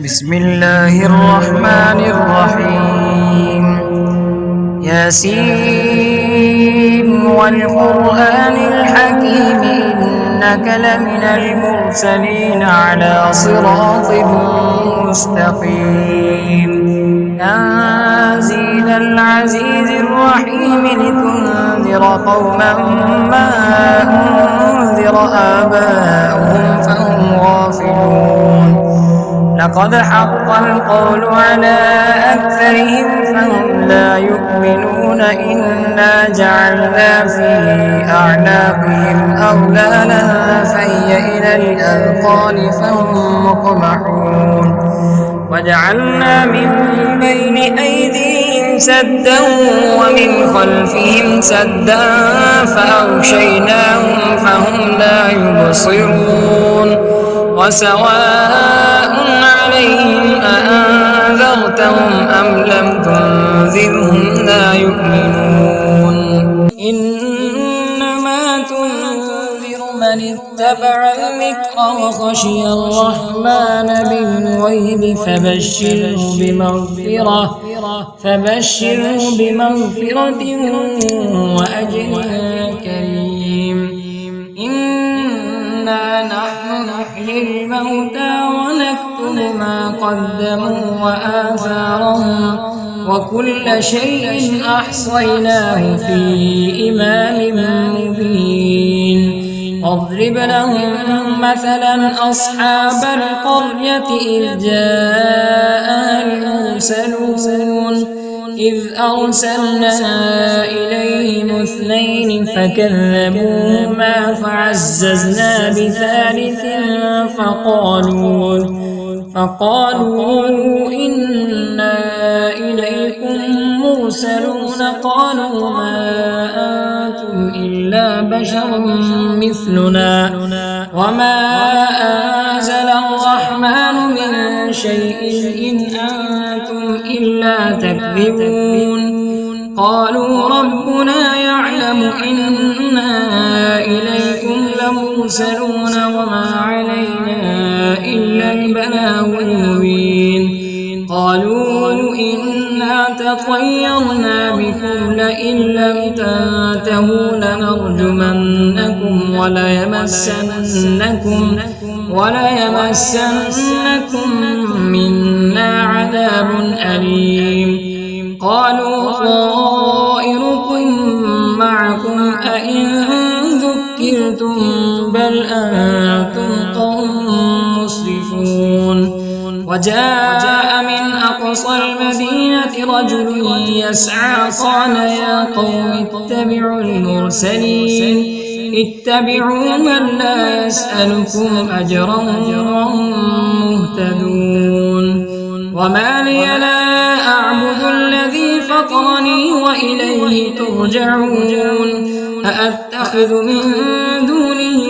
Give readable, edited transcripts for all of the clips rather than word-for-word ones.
بسم الله الرحمن الرحيم ياسين والقرآن الحكيم إنك لمن المرسلين على صراط مستقيم تنزيل العزيز الرحيم لتنذر قوما ما أنذر آباؤهم فهم غافلون لقد حق القول على أكثرهم فهم لا يؤمنون إنا جعلنا في أعناقهم أغلالا فهي إلى الأذقان فهم مقمحون وجعلنا من بين أيديهم سدا ومن خلفهم سدا فأغشيناهم فهم لا يبصرون وسواء عليهم أأنذرتهم أم لم تنذرهم لا يؤمنون إنما تنذر من اتبع الذكر وخشي الرحمن بالغيب فبشره بمغفرة وأجر كريم إنا نحن نحيي الموتى ونكتب ما قدموا وآثارهم وكل شيء أحصيناه في إمام مبين واضرب لهم مثلا أصحاب القرية إذ جاءها المرسلون إذ أرسلنا إليهم اثنين فكذبوهما فعززنا بثالث فقالوا إنا إليكم مرسلون قالوا ما أنتم إلا بشر مثلنا وما أنزل الرحمن من شيء إن أنتم إلا تكذبون قالوا ربنا يعلم إنا إليكم لمرسلون وما علينا إلا البلاغ المبين قالوا إنا تطيرنا بكم لئن لم تنتهوا لنرجمنكم وليمسنكم منا عذاب أليم قالوا طائركم معكم أئن ذكرتم بل أنتم قوم مسرفون وجاء من أقصى المدينة رجل يسعى قال يا قوم اتبعوا المرسلين اتبعوا من لا يسألكم أجرا وهم مهتدون وما لي لا أعبد الذي فطرني وإليه ترجعون أأتخذ من دونه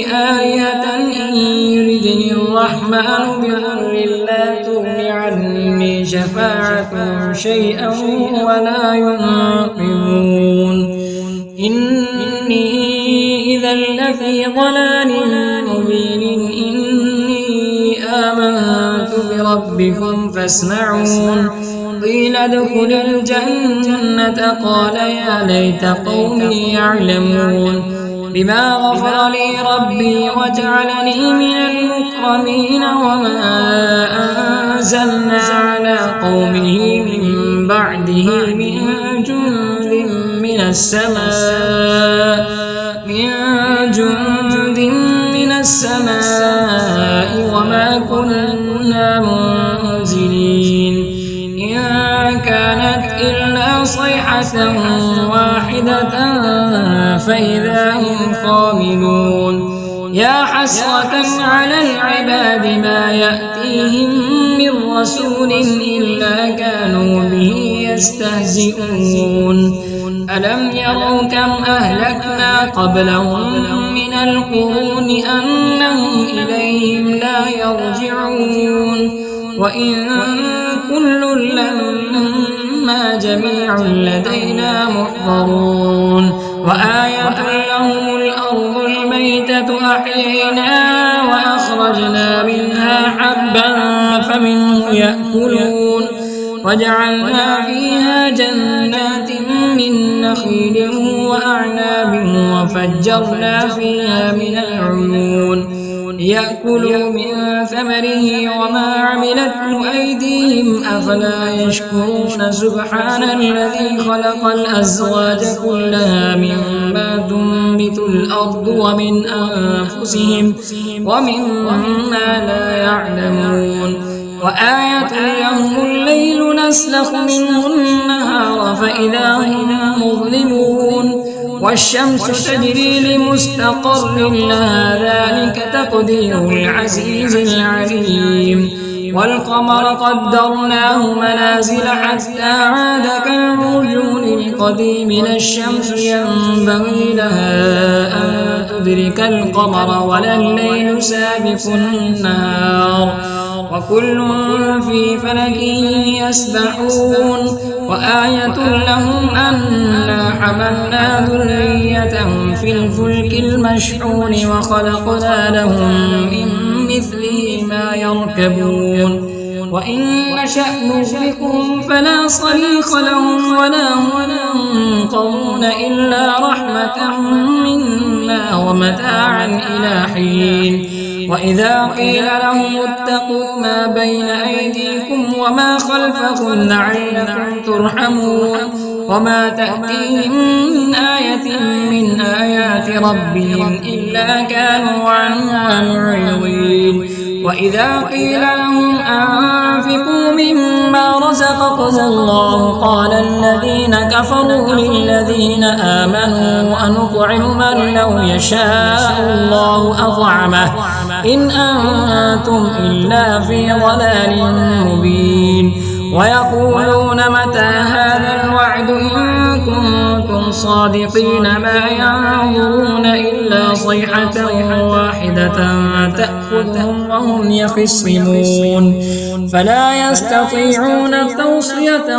آلهة إن يردني الرحمن بضر لا تغن عني شفاعتهم شيئا ولا ينقذون إني إذا لفي ضلال مبين إني آمنت بربكم فاسمعون قيل ادخل الجنة قال يا ليت قومي يعلمون بما غفر لي ربي وجعلني من المكرمين وما أنزلنا على قومه من بعده من جند من السماء وما كنا منزلين إن كانت إلا صيحة واحدة فإذا هم خامدون يا حسرة على العباد ما يأتيهم من رسول إلا كانوا به يستهزئون ألم يروا كم أهلكنا قبلهم من القرون أنهم إليهم لا يرجعون وإن كل لما جميع لدينا محضرون وآية لهم الأرض الميتة أحييناها وأخرجنا منها حبا فمنه يأكلون وجعلنا فيها جنات من نخيل وأعناب وفجرنا فيها من العيون ليأكلوا من ثمره وما عملته أيديهم أفلا يشكرون سبحان الذي خلق الأزواج كلها مما تنبت الأرض ومن أنفسهم ومما لا يعلمون وآية لهم الليل نسلخ منه النهار فإذا هم مظلمون والشمس تجري لمستقر لها ذلك تقدير العزيز العليم والقمر قدرناه منازل حتى عاد كالعرجون القديم لا الشمس ينبغي لها أن تدرك القمر ولا الليل سابق النهار وكل في فلك يسبحون وآية لهم أنا حملنا ذريتهم في الفلك المشحون وخلقنا لهم من مثله ما يركبون وإن نشأ نغرقهم فلا صريخ لهم ولا هم ينقضون إلا رحمة منا ومتاعا إلى حين وإذا قيل لهم اتقوا ما بين أيديكم وما خلفكم لعلكم ترحمون وما تأتيهم من آية من آيات ربهم إلا كانوا عنها معرضين وإذا قيل لهم أنفقوا مما رزقكم الله قال الذين كفروا للذين آمنوا أنطعم من لو يشاء الله أطعمه إن أنتم إلا في ضلال مبين ويقولون متى هذا الوعد إن كنتم صادقين ما ينظرون إلا صيحة واحدة تأخذهم وهم يخصمون فلا يستطيعون توصية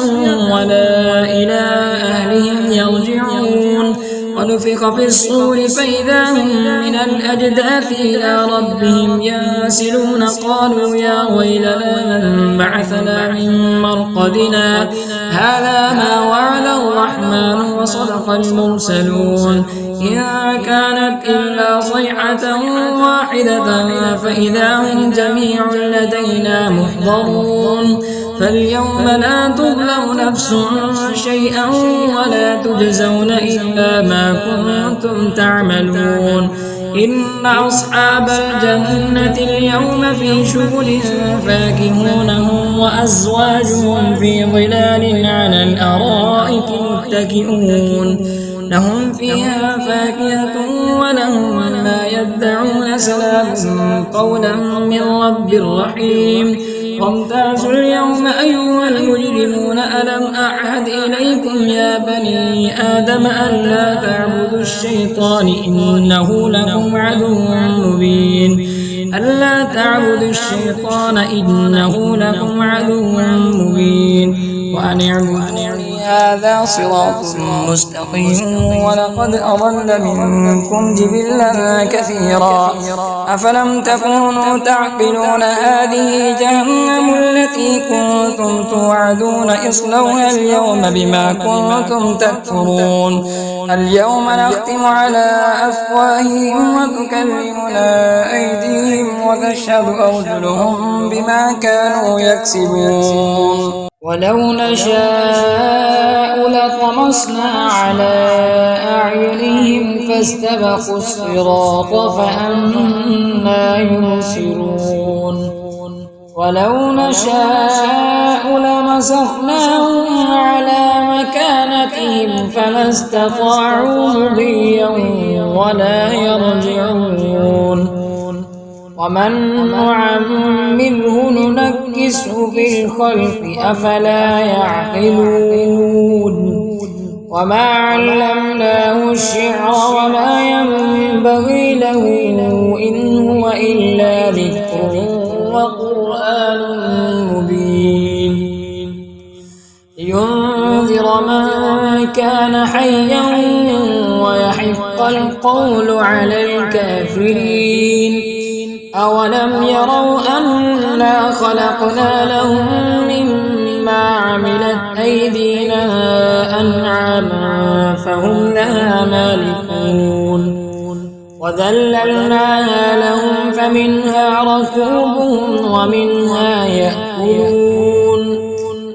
ولا إلى أهلهم يرجعون ونفخ في الصور فإذا هم من الأجداث إلى ربهم ينسلون قالوا يا ويلنا من بعثنا من مرقدنا هذا ما وعد الرحمن وصدق المرسلون إن كانت إلا صيحة واحدة فإذا هم جميع لدينا محضرون فاليوم لا تظلم نفس شيئا ولا تجزون إلا ما كنتم تعملون إن أصحاب الجنة اليوم في شغل فاكهون هم وأزواجهم في ظلال على الأرائك متكئون لهم فيها فاكهة ولهم ما يدعون سلام قولا من رب رحيم وامتازوا اليوم أيها المجرمون ألم أعهد إليكم يا بني آدم ألا تعبدوا الشيطان إنه لكم عدو مبين ألا تعبدوا الشيطان إنه لكم عدو مبين وأن اعبدوني هذا صراط مستقيم ولقد أضل منكم جبلا كثيرا أفلم تكونوا تعقلون هذه جهنم التي كنتم توعدون اصلوها اليوم بما كنتم تكفرون اليوم نختم على أفواههم وتكلمنا أيديهم وتشهد أرجلهم بما كانوا يكسبون ولو نشاء لطمسنا على أعينهم فاستبقوا الصراط فأنى يبصرون ولو نشاء لمسخناهم على مكانتهم فما استطاعوا مضيا ولا يرجعون ومن نعمره ننكسه في الخلق أفلا يعقلون وما علمناه الشعر وما ينبغي له إن هو إلا ذكر وقرآن مبين لينذر من كان حيا ويحق القول على الكافرين أولم يروا أنا خلقنا لهم مما عملت أيدينا أنعاما فهم لها مالكون وذللناها لهم فمنها ركوبهم ومنها يأكلون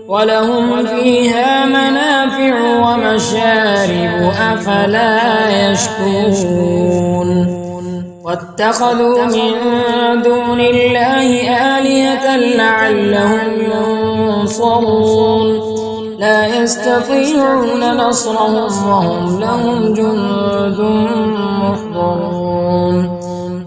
ولهم فيها منافع ومشارب أفلا يشكرون واتخذوا من دون الله آلهة لعلهم ينصرون لا يستطيعون نصرهم وهم لهم جند محضرون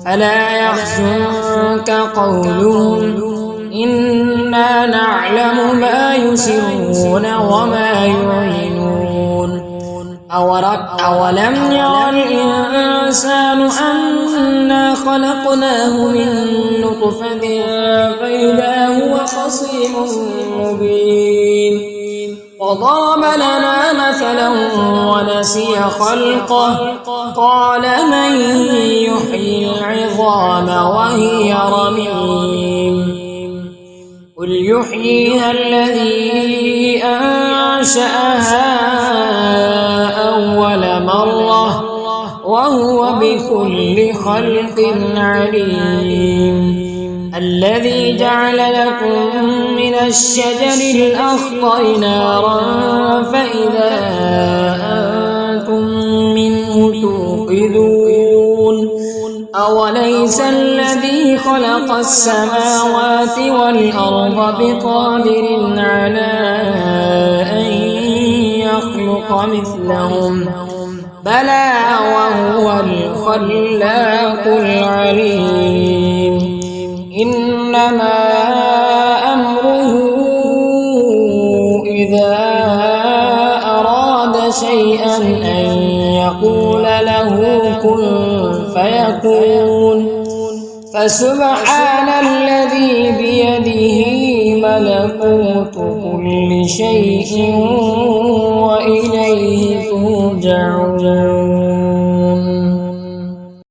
فلا يحزنك قولهم إنا نعلم ما يسرون وما يعلنون أولم يرى الإنسان أنا خلقناه من نطفة فإذا هو خصيم مبين وضرب لنا مثلا ونسي خلقه قال من يحيي العظام وهي رميم قل يحييها الذي أنشأها أول مرة وهو بكل خلق عليم الذي جعل لكم من الشجر الأخضر نارا فإذا أنتم منه توقدون أوليس الذي خلق السماوات والأرض بقادر على أن يخلق مثلهم بلى وهو الخلاق العليم إنما أمره إذا أراد شيئا أن يقول له كن فيكون فسبحان الذي بيده ملكوت كل شيء وإليه ترجعون.